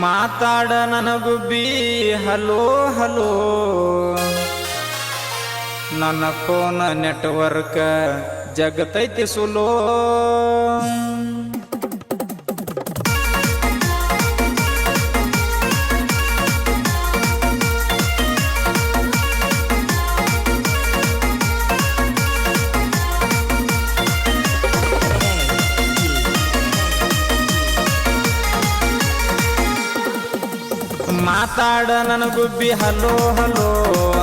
ಮಾತಾಡ ನನಗುಬ್ಬಿ hello hello ನನ್ನ phone network ಜಗತೈತಿ ಸುಲೋ ಮಾತಾಡ ನನಗುಬ್ಬಿ ಹಲೋ ಹಲೋ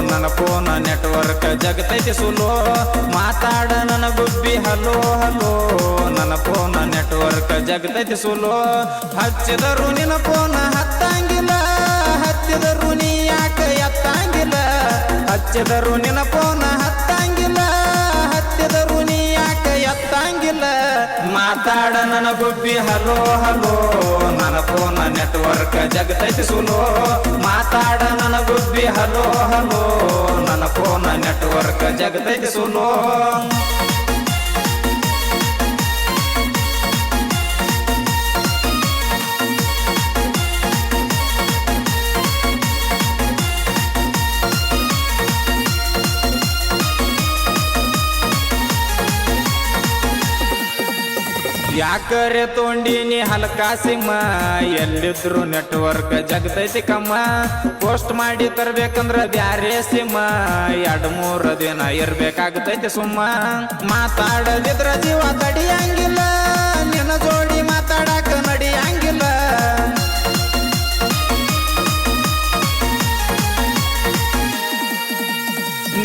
ನನ್ನ ಫೋನ್ ನೆಟ್ವರ್ಕ್ ಜಗತೈತಿ ಸುಲೋ ಮಾತಾಡ ನನಗುಬ್ಬಿ ಹಲೋ ಹಲೋ ನನ್ನ ಫೋನ್ ನೆಟ್ವರ್ಕ್ ಜಗತೈತಿ ಸುಲೋ ಹಚ್ಚಿದರು ನಿನ್ನ ಫೋನ್ ಹತ್ತಂಗಿಲ್ಲ ಹಚ್ಚಿದರು ನೀ ಯಾಕ ಎತ್ತಂಗಿಲ್ಲ ಹಚ್ಚಿದರು ನಿನ್ನ ಫೋನ್ ಹತ್ತಂಗಿಲ್ಲ ಹಚ್ಚಿದರು ನೀ ಯಾಕ ಎತ್ತಂಗಿಲ್ಲ ಮಾತಾಡ ನನಗುಬ್ಬಿ ಹಲೋ ಹಲೋ ನನ್ನ ಫೋನ್ ನೆಟ್ವರ್ಕ್ ಜಗತೈತಿ ಸುಲೋ ಮಾತಾಡ ನನಗುಬ್ಬಿ ಹಲೋ ಹಲೋ ನನ್ನ ಫೋನ್ ನೆಟ್ವರ್ಕ್ ಜಗತೈತಿ ಸುಲೋ ಯಾಕರೆ ತೊಂಡಿನಿ ಹಲ್ಕಾ ಸಿಮ್ಮ ಎಲ್ಲಿದ್ರು ನೆಟ್ವರ್ಕ್ ಜಗತೈತಿ ಕಮ್ಮ ಪೋಸ್ಟ್ ಮಾಡಿ ತರ್ಬೇಕಂದ್ರ ಬ್ಯಾರೆ ಸಿಮ್ಮ 2-3 ದಿನ ಇರ್ಬೇಕಾಗತೈತಿ ಸುಮ್ಮ ಮಾತಾಡದಿದ್ರ ಜೀವ ತಡಿಯಂಗಿಲ್ಲ ನಿನ್ನ ಜೋಡಿ ಮಾತಾಡಕ ನಡಿಯಂಗಿಲ್ಲ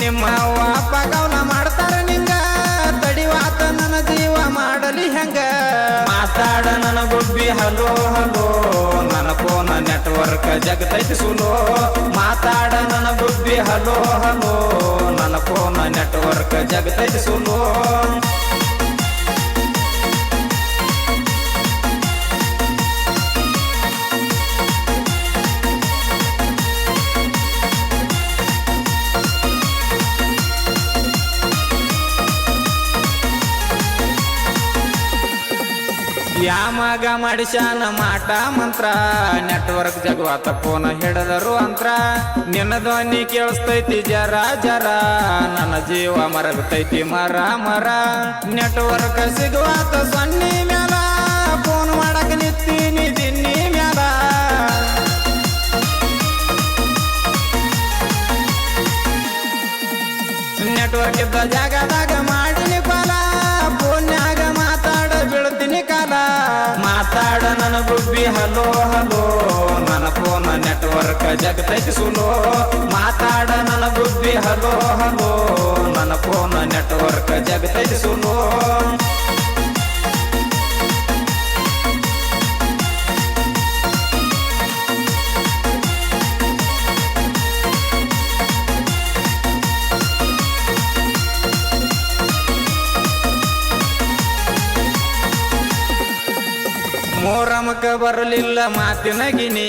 ನಿಮ್ಮ ಅವ್ವ ಅಪ್ಪ ಗೌನ ಮಾಡ್ತಾರ ನಿಂಗ ತಡಿವಾತ ನನ್ನ ಜೀವ ಮಾಡಲಿ ಹೆಂಗ ಮಾತಾಡ ನನಗುಬ್ಬಿ ಹಲೋ ಹಲೋ ನನ್ನ ಫೋನ್ ನೆಟ್ವರ್ಕ್ ಜಗತೈತಿ ಸುಲೋ ಮಾತಾಡ ನನಗುಬ್ಬಿ ಹಲೋ ಹಲೋ ನನ್ನ ಫೋನ್ ನೆಟ್ವರ್ಕ್ ಜಗತೈತಿ ಸುಲೋ ಯಾಮಗ ಮಾಡಿಸ್ಯಾನ ಮಾಟ ಮಂತ್ರ ನೆಟ್ವರ್ಕ್ ಜಗವಾತ ಫೋನ್ ಹಿಡದರು ಅಂತ್ರ ನಿನ್ನ ಧ್ವನಿ ಕೇಳಿಸ್ತೈತಿ ಜರ ಜರ ನನ್ನ ಜೀವ ಮರಗತೈತಿ ಮರ ಮರ ನೆಟ್ವರ್ಕ್ ಸಿಗುವಾತ ಸೊನ್ನಿ ಮ್ಯಾಲ ಫೋನ್ ಮಾಡಕ ನಿತ್ತೀನಿ ದಿನ್ನಿ ಮ್ಯಾಲ ನೆಟ್ವರ್ಕ್ ಇದ್ದ ಜಾಗದಾಗ ಮಾಡಿನಿ ಕಾಲ ಫೋನ್ಯಾಗ ಮಾತಾಡ ಬೀಳ್ತೀನಿ ಕಾಲ ಮಾತಾಡ ನನಗುಬ್ಬಿ ಹಲೋ ಹಲೋ ನನ್ನ ಫೋನ್ ನೆಟ್ವರ್ಕ್ ಜಗತೈತಿ ಸುಲೋ ಮಾತಾಡ ನನಗುಬ್ಬಿ ಹಲೋ ಹಲೋ ನನ್ನ ಫೋನ್ ನೆಟ್ವರ್ಕ್ ಜಗತೈತಿ ಸುಲೋ ಮೋರಮಕ ಬರಲಿಲ್ಲ ಮಾತಿನ ಗಿನಿ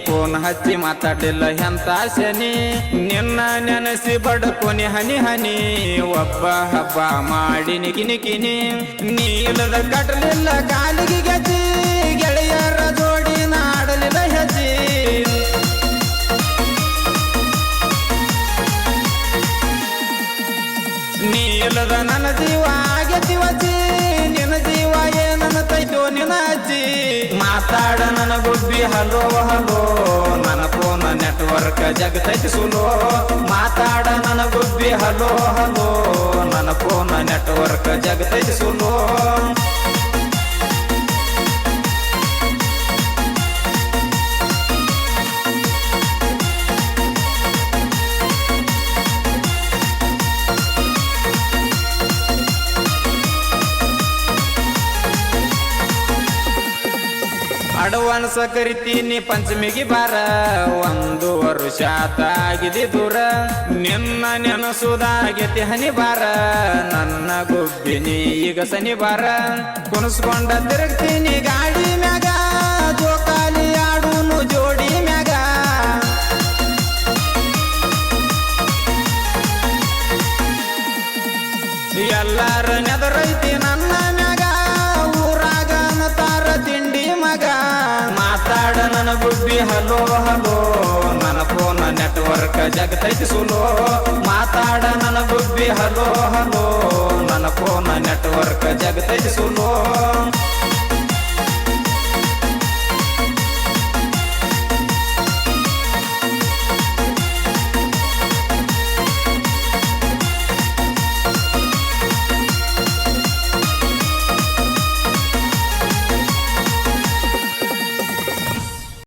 ಫೋನ್ ಹಚ್ಚಿ ಮಾತಾಡಲಿಲ್ಲ ಎಂತ ಶನಿ ನಿನ್ನ ನೆನಸಿ ಬಡ್ಕೊನಿ ಹನಿ ಹನಿ ಒಬ್ಬ ಹಬ್ಬ ಮಾಡಿ ನಿಗಿನಿ ಕಿನಿ ನೀಲದ ಕಟ್ಟಲಿಲ್ಲ ಕಾಲಿಗೆ ಗಜಿ ಗೆಳೆಯರ ಜೋಡಿ ನಾಡಲಿಲ್ಲ ಹೆಜ್ಜಿ ನೀಲದ ನನ್ನ ಜೀವ ಆಗತಿ ವಜಿ ನಿನ್ನ ಜೀವ ಏನನ್ನ ತೈತೋ ನಿನ್ನ ಅಜ್ಜಿ ಮಾತಾಡ ನನಗುಬ್ಬಿ ಹಲೋ ಹಲೋ ನನ್ನ ಫೋನ್ ನೆಟ್ವರ್ಕ್ ಜಗತೈತಿ ಸುಲೋ ಮಾತಾಡ ನನಗುಬ್ಬಿ ಹಲೋ ಹಲೋ ನನ್ನ ಫೋನ್ ನೆಟ್ವರ್ಕ್ ಜಗತೈತಿ ಸುಲೋ ಅಡ್ವಾನ್ಸ್ ಕರಿತೀನಿ ಪಂಚಮಿಗೆ ಬಾರ 1 ವರ್ಷ ಆಗಿದೆ ದೂರ ನಿನ್ನ ನೆನಸುದಾಗೆತಿ ಹನಿ ಬಾರ ನನ್ನ ಗುಬ್ಬಿನಿ ಈಗ ಸನಿ ಬಾರ ಕುಣಿಸ್ಕೊಂಡ ತಿರುಗ್ತೀನಿ ಗಾಡಿ ಮ್ಯಾಗ ಜೋಕಾಲಿ ಆಡುನು ಜೋಡಿ ಮ್ಯಾಗ ಎಲ್ಲಾರ ನೆದರೈತಿ ನನ್ನ ಮ್ಯಾಗ ಊರಾಗ ತಾರ ತಿಂಡಿ ಮಗ ಮಾತಾಡ ನನ್ನ ಗುಬ್ಬಿ ಹಲೋ ಹಲೋ ನನ್ನ ಫೋನ್ ನೆಟ್ವರ್ಕ್ ಜಗತೈತಿ ಸುಲೋ ಮಾತಾಡ ನನ್ನ ಗುಬ್ಬಿ ಹಲೋ ಹಲೋ ನನ್ನ ಫೋನ್ ನೆಟ್ವರ್ಕ್ ಜಗತೈತಿ ಸುಲೋ